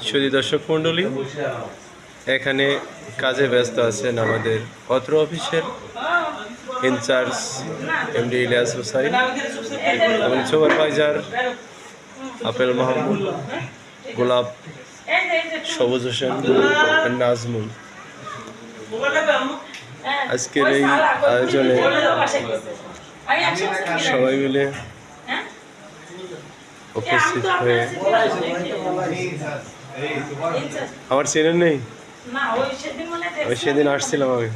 সুধী দর্শক মণ্ডলী, এখানে কাজে ব্যস্ত আছেন আমাদের পত্র অফিসের ইনচার্জ এমডি ইলিয়াস হুসাইন এবং সুপারভাইজার আপেল মাহমুদ, গোলাপ, সবুজ হোসেন, নাজমুল। আজকের এই আয়োজনে সবাই মিলে উপস্থিত হয়ে আমার চেনেন নেই, ওই সেদিন আসছিলাম আমি।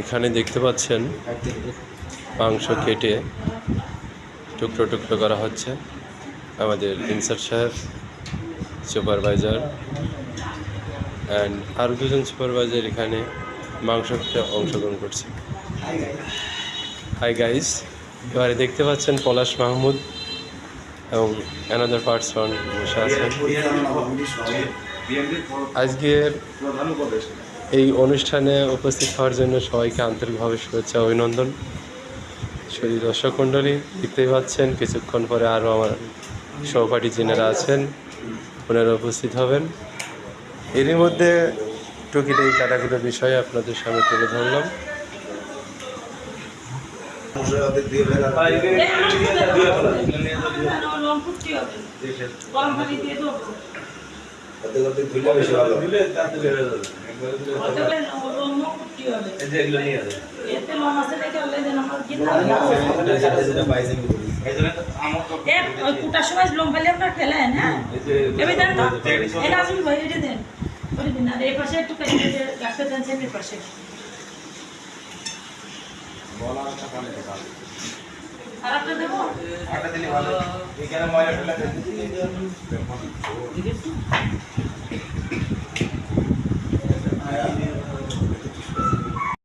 এখানে দেখতে পাচ্ছেন মাংস কেটে টুকরো টুকরো করা হচ্ছে। আমাদের ইনচার্জ সাহেব, সুপারভাইজার অ্যান্ড আরও দুজন সুপারভাইজার এখানে মাংস কেটে অংশগ্রহণ করছে। হাই গাইস, এবারে দেখতে পাচ্ছেন পলাশ মাহমুদ এবং অ্যানাদার পার্সন বসে আছেন। আজকের এই অনুষ্ঠানে উপস্থিত হওয়ার জন্য সবাইকে আন্তরিকভাবে শুভেচ্ছা অভিনন্দন। শুধু দর্শক মণ্ডলী, দেখতেই পাচ্ছেন কিছুক্ষণ পরে আরও আমার সহপাঠী যিনারা আছেন ওনারা উপস্থিত হবেন। এরই মধ্যে টুকিটাকি কাটাকুটোর বিষয়ে আপনাদের সামনে তুলে ধরলাম। খারাপটা দেবো, আটা দিলে ভালো। এখানে ময়লা ফেলা